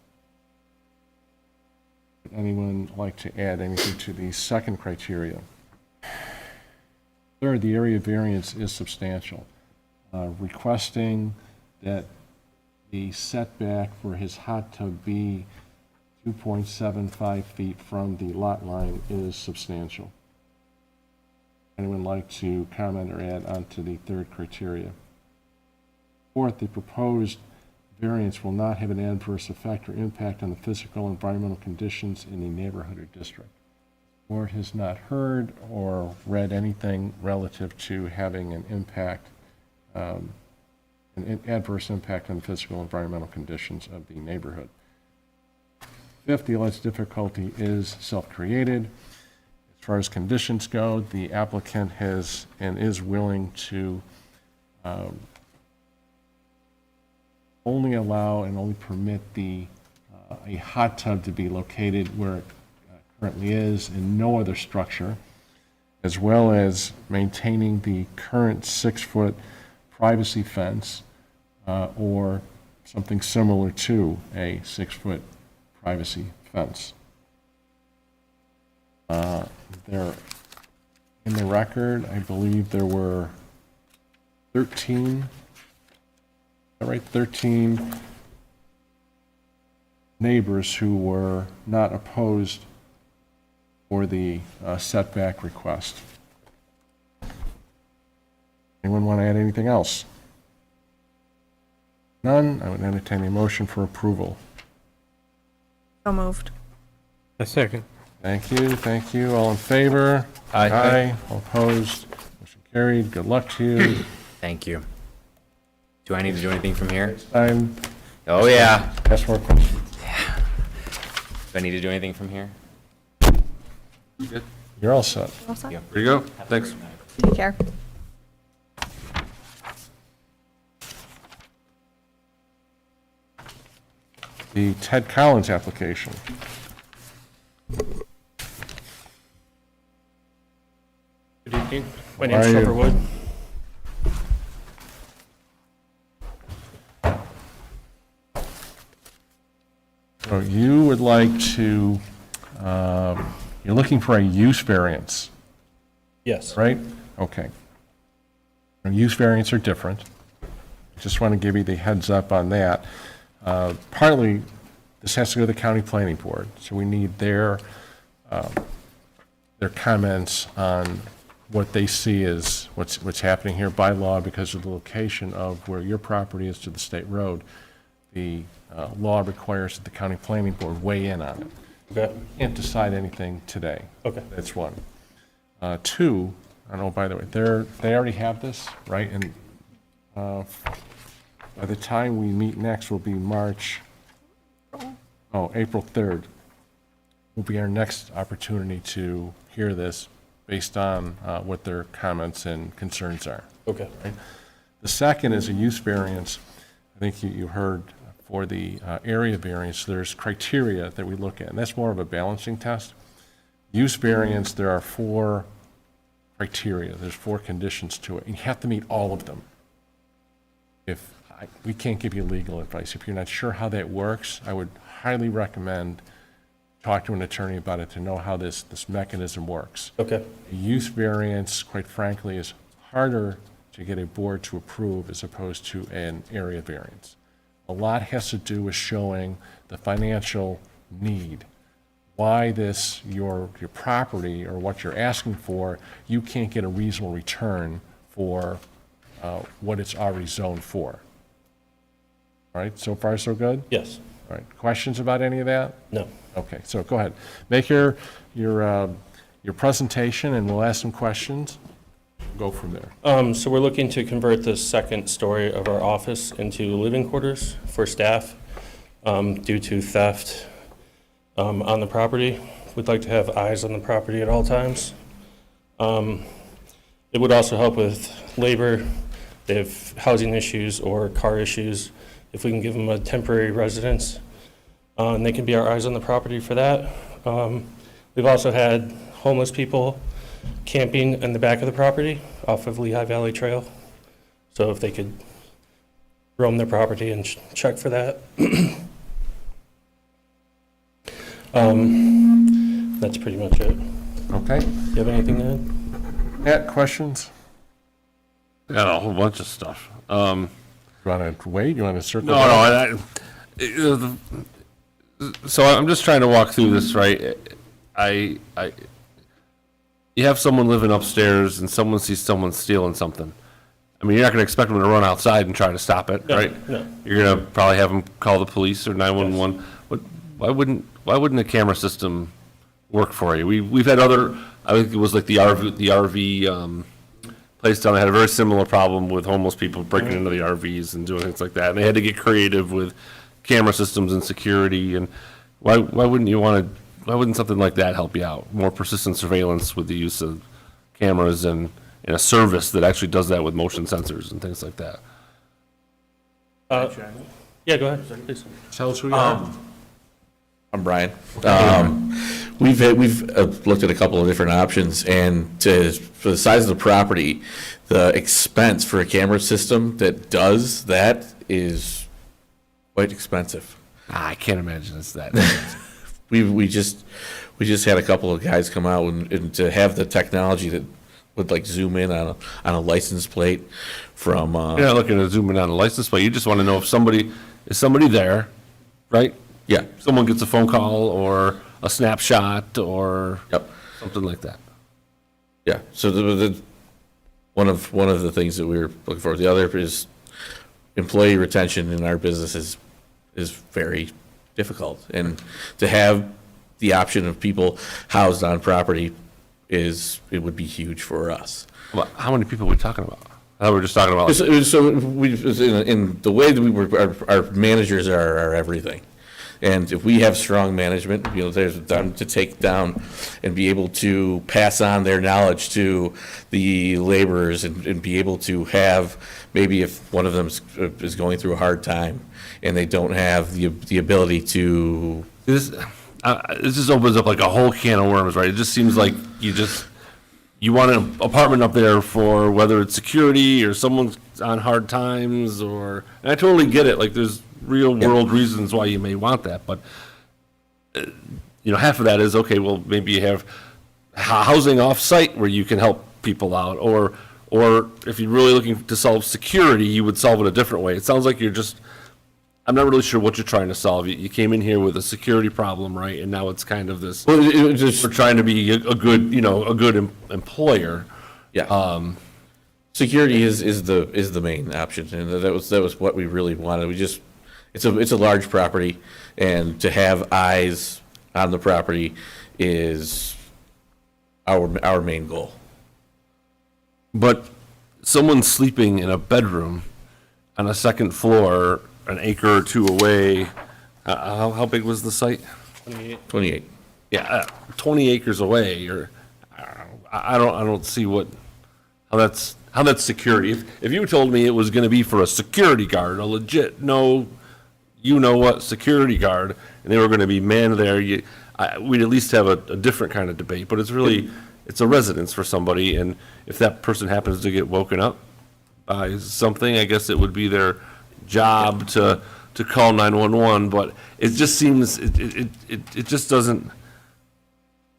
Would anyone like to add anything to the second criteria? Third, the area variance is substantial. Requesting that the setback for his hot tub be 2.75 feet from the lot line is substantial. Anyone like to comment or add on to the third criteria? Fourth, the proposed variance will not have an adverse effect or impact on the physical and environmental conditions in the neighborhood or district. The board has not heard or read anything relative to having an impact, an adverse impact on the physical and environmental conditions of the neighborhood. Fifth, the alleged difficulty is self-created. As far as conditions go, the applicant has and is willing to only allow and only permit a hot tub to be located where it currently is and no other structure, as well as maintaining the current 6-foot privacy fence or something similar to a 6-foot privacy fence. There, in the record, I believe there were 13, is that right? 13 neighbors who were not opposed for the setback request. Anyone want to add anything else? None, I would entertain a motion for approval. So moved. A second. Thank you. All in favor? Aye. All opposed? Motion carried. Good luck to you. Thank you. Do I need to do anything from here? Time, Oh, yeah. ask more questions. Do I need to do anything from here? You're all set. All set? Yep. There you go. Thanks. Take care. The Ted Collins application. Good evening. My How name's are you? Trevor Wood. So you would like to, you're looking for a use variance, Yes. right? Okay. Now, use variants are different. Just want to give you the heads up on that. Partly, this has to go to the county planning board, so we need their comments on what they see as what's happening here by law because of the location of where your property is to the state road. The law requires that the county planning board weigh in on it. Okay. Can't decide anything today. Okay. That's one. Two, I don't know, by the way, they already have this, right? And by the time we meet next will be April 3rd will be our next opportunity to hear this based on what their comments and concerns are. Okay. The second is a use variance. I think you heard for the area variance, there's criteria that we look at, and that's more of a balancing test. Use variance, there are 4 criteria, there's 4 conditions to it, and you have to meet all of them. We can't give you legal advice. If you're not sure how that works, I would highly recommend talk to an attorney about it to know how this mechanism works. Okay. A use variance, quite frankly, is harder to get a board to approve as opposed to an area variance. A lot has to do with showing the financial need. Why your property or what you're asking for, you can't get a reasonable return for what it's already zoned for. All right, so far so good? Yes. All right, questions about any of that? No. Okay, so go ahead. Make your presentation, and we'll ask some questions. Go from there. So we're looking to convert the second story of our office into living quarters for staff due to theft on the property. We'd like to have eyes on the property at all times. It would also help with labor, if housing issues or car issues, if we can give them a temporary residence. And they can be our eyes on the property for that. We've also had homeless people camping in the back of the property off of Lehigh Valley Trail. So if they could roam their property and check for that. That's pretty much it. Okay? You have anything to add? Matt, questions? Got a whole bunch of stuff. You want to wait? You want to circle? No, back? So I'm just trying to walk through this, right? You have someone living upstairs and someone sees someone stealing something. I mean, you're not going to expect them to run outside and try to stop it, No, right? no. You're going to probably have them call the police or 911. But why wouldn't a camera system work for you? We've had other, I think it was like the RV place down there had a very similar problem with homeless people breaking into the RVs and doing things like that. And they had to get creative with camera systems and security. And why wouldn't something like that help you out? More persistent surveillance with the use of cameras and a service that actually does that with motion sensors and things like that. Yeah, go ahead, please. Tell us who you are. I'm Brian. We've looked at a couple of different options, and for the size of the property, the expense for a camera system that does that is quite expensive. I can't imagine it's that. We just had a couple of guys come out and to have the technology that would like zoom in on a license plate from. You're not looking to zoom in on a license plate. You just want to know if is somebody there, right? Yeah. Someone gets a phone call or a snapshot or Yep. something like that. Yeah, so one of the things that we were looking for. The other is employee retention in our business is very difficult, and to have the option of people housed on property it would be huge for us. Well, how many people are we talking about? I thought we were just talking about. So in the way that we were, our managers are everything. And if we have strong management, there's them to take down and be able to pass on their knowledge to the laborers and be able to have, maybe if one of them is going through a hard time and they don't have the ability to. This just opens up like a whole can of worms, right? It just seems like you want an apartment up there for whether it's security or someone's on hard times and I totally get it. Like there's real world reasons why you may want that, but half of that is okay. Well, maybe you have housing off site where you can help people out, or if you're really looking to solve security, you would solve it a different way. It sounds like I'm not really sure what you're trying to solve. You came in here with a security problem, right? And now it's kind of this. Well, it was just, We're trying to be a good employer. yeah. Security is the main option, and that was what we really wanted. It's a large property, and to have eyes on the property is our main goal. But someone sleeping in a bedroom on a second floor, an acre or two away, how big was the site? 28. Yeah, 20 acres away, or I don't see how that's security. If you told me it was going to be for a security guard, a legit security guard, and they were going to be manned there, we'd at least have a different kind of debate. But it's a residence for somebody, and if that person happens to get woken up by something, I guess it would be their job to call 911. But it just seems it just doesn't.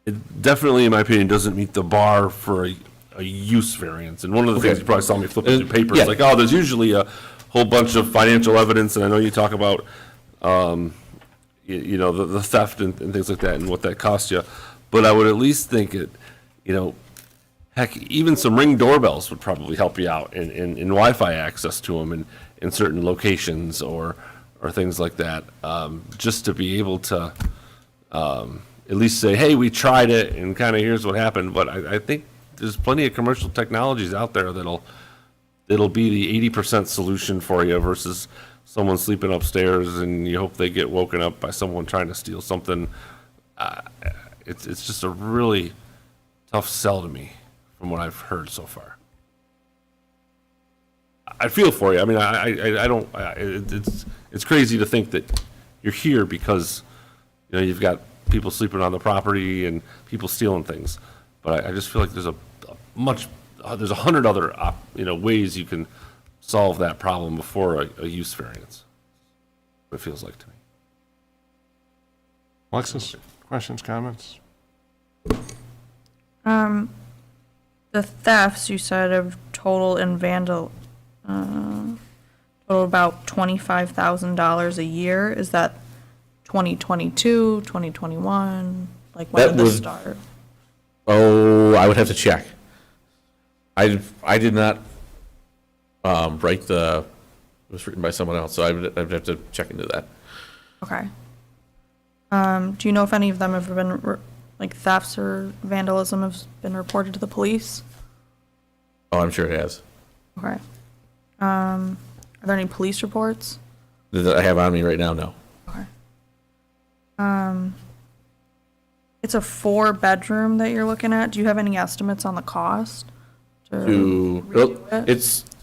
It definitely, in my opinion, doesn't meet the bar for a use variance. And one of the things you probably saw me flipping through papers, Yeah. like, there's usually a whole bunch of financial evidence, and I know you talk about, the theft and things like that and what that costs you. But I would at least think heck, even some Ring doorbells would probably help you out in Wi-Fi access to them in certain locations or things like that, just to be able to at least say, hey, we tried it and kind of here's what happened. But I think there's plenty of commercial technologies out there that'll be the 80% solution for you versus someone sleeping upstairs and you hope they get woken up by someone trying to steal something. It's just a really tough sell to me from what I've heard so far. I feel for you. I mean, I don't. It's crazy to think that you're here because you've got people sleeping on the property and people stealing things. But I just feel like there's there's 100 other ways you can solve that problem before a use variance. What it feels like to me. Alexis, questions, comments? The thefts you said of total So about $25,000 a year. Is that 2022, 2021? Like, when That did this would- start? Oh, I would have to check. I did not write it was written by someone else, so I'd have to check into that. Okay. Do you know if any of them have been, like, thefts or vandalism have been reported to the police? Oh, I'm sure it has. Okay. Are there any police reports? That I have on me right now, no. Okay. It's a 4-bedroom that you're looking at. Do you have any estimates on the cost? redo it?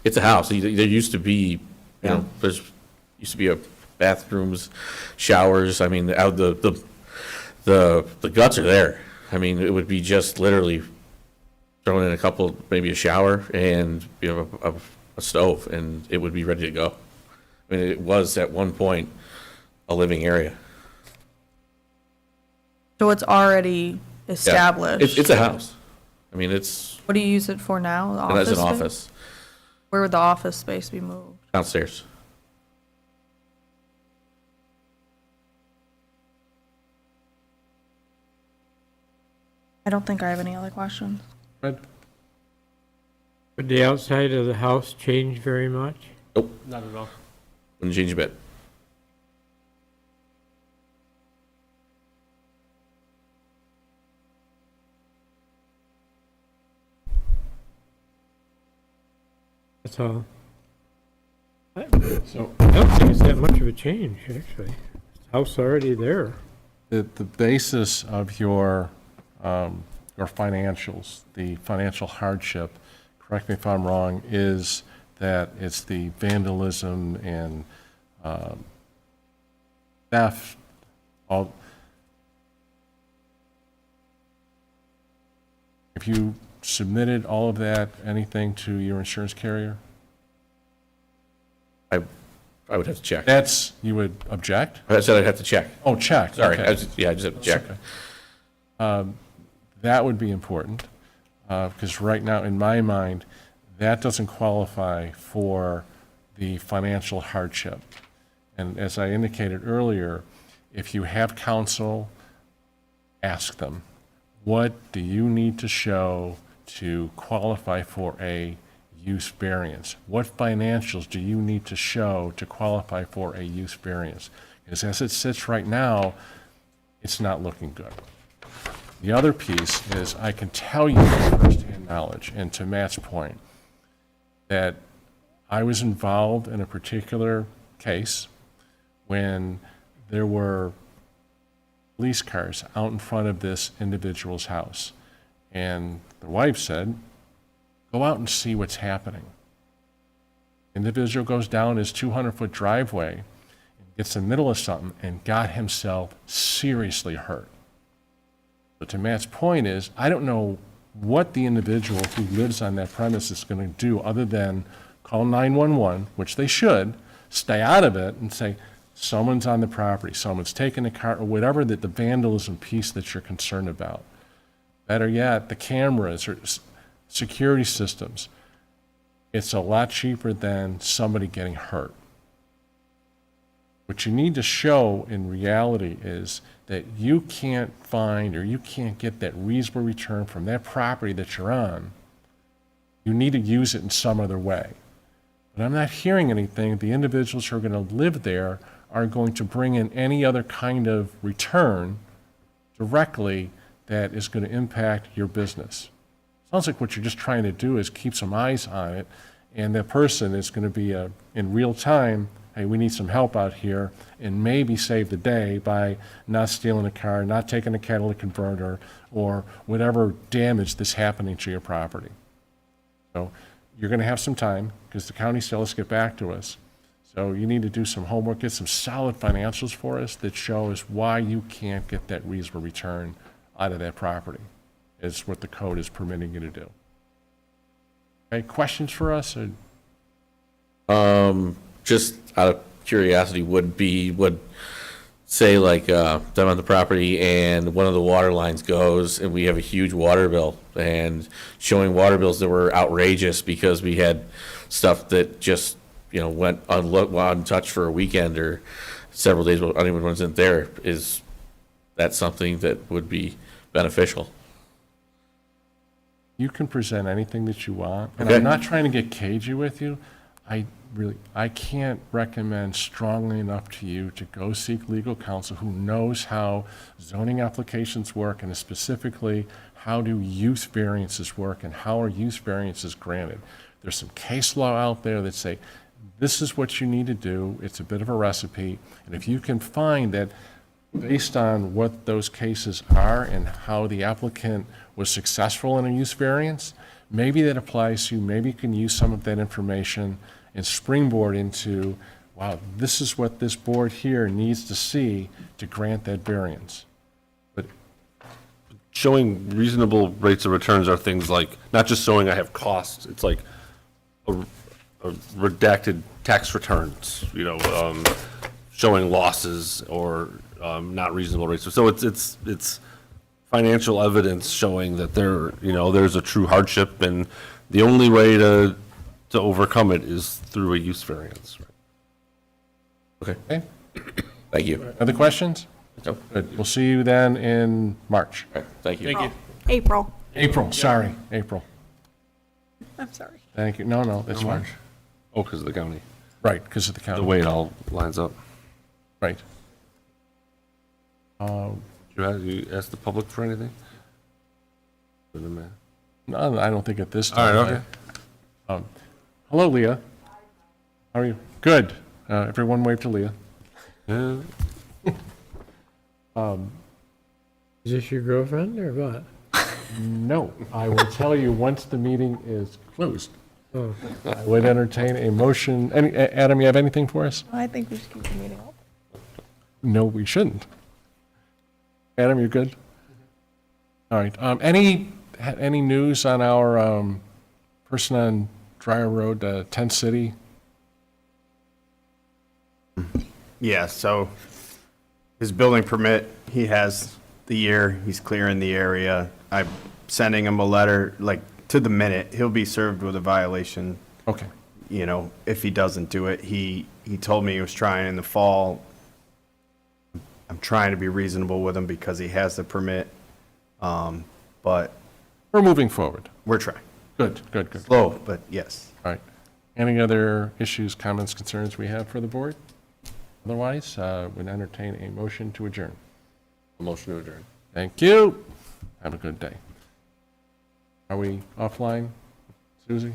It's a house. There used to be, there's used to be a bathrooms, showers. I mean, out the guts are there. I mean, it would be just literally throwing in a couple, maybe a shower and a stove, and it would be ready to go. I mean, it was at one point a living area. So it's already Yeah. established? It's a house. I mean, it's What do you use it for now? The as an space? office Where would the office space be moved? downstairs. I don't think I have any other questions. Fred? Would the outside of the house change very much? Nope, Not at all. wouldn't change a bit. That's all. So I don't think it's that much of a change, actually. House already there. the basis of your financials, the financial hardship, correct me if I'm wrong, is that it's the vandalism and theft, all. Have you submitted all of that, anything to your insurance carrier? I would have to check. That's, you would object? I said I'd have to check. Oh, check. Sorry, okay. I just have to check. Okay. That would be important, because right now, in my mind, that doesn't qualify for the financial hardship. And as I indicated earlier, if you have counsel, ask them, what do you need to show to qualify for a use variance? What financials do you need to show to qualify for a use variance? Because as it sits right now, it's not looking good. The other piece is I can tell you from firsthand knowledge, and to Matt's point, that I was involved in a particular case when there were police cars out in front of this individual's house. And the wife said, go out and see what's happening. Individual goes down his 200-foot driveway and gets in the middle of something and got himself seriously hurt. But to Matt's point is, I don't know what the individual who lives on that premise is going to do other than call 911, which they should, stay out of it and say, someone's on the property, someone's taking a car, or whatever the vandalism piece that you're concerned about. Better yet, the cameras or security systems. It's a lot cheaper than somebody getting hurt. What you need to show in reality is that you can't find or you can't get that reasonable return from that property that you're on. You need to use it in some other way. But I'm not hearing anything. The individuals who are going to live there are going to bring in any other kind of return directly that is going to impact your business. Sounds like what you're just trying to do is keep some eyes on it, and that person is going to be in real time, hey, we need some help out here, and maybe save the day by not stealing a car, not taking a catalytic converter, or whatever damage that's happening to your property. So you're going to have some time, because the county still has to get back to us. So you need to do some homework, get some solid financials for us that show us why you can't get that reasonable return out of that property, is what the code is permitting you to do. Okay, questions for us? Or Just out of curiosity, would say like, I'm on the property and one of the water lines goes and we have a huge water bill, and showing water bills that were outrageous because we had stuff that just, went untouched for a weekend or several days while anyone wasn't there, is that something that would be beneficial? You can present anything that you want, and Okay. I'm not trying to get cagey with you. I can't recommend strongly enough to you to go seek legal counsel who knows how zoning applications work, and specifically, how do use variances work and how are use variances granted. There's some case law out there that say, this is what you need to do. It's a bit of a recipe, and if you can find that based on what those cases are and how the applicant was successful in a use variance, maybe that applies to you. Maybe you can use some of that information and springboard into, wow, this is what this board here needs to see to grant that variance. But Showing reasonable rates of returns are things like, not just showing I have costs, it's like a redacted tax returns, showing losses or not reasonable rates. So it's financial evidence showing that there's a true hardship, and the only way to overcome it is through a use variance. Okay, Okay, thank you. other questions? Nope. Good. We'll see you then in March. All right, thank you. Thank you. April. April, sorry, April. I'm sorry. Thank you. No, that's fine. Oh, because of the county, Right, because of the county. the way it all lines up. Right. You ask the public for anything? No, I don't think at this All time. right, okay. Hello, Leah. How are you? Good. Everyone wave to Leah. Yeah. Is this your girlfriend or what? No, I will tell you once the meeting is closed. Oh, I would entertain a motion. Adam, you have anything for us? I think we should keep the meeting up. No, we shouldn't. Adam, you good? All right. Any news on our person on Dryer Road, Tent City? Yeah, so his building permit, he has the year, he's clearing the area. I'm sending him a letter, like, to the minute. He'll be served with a violation, Okay. if he doesn't do it. He told me he was trying in the fall. I'm trying to be reasonable with him because he has the permit. But We're moving forward. we're trying. Good. Slow, but yes. All right. Any other issues, comments, concerns we have for the board? Otherwise, would entertain a motion to adjourn. A motion to adjourn. Thank you. Have a good day. Are we offline, Susie?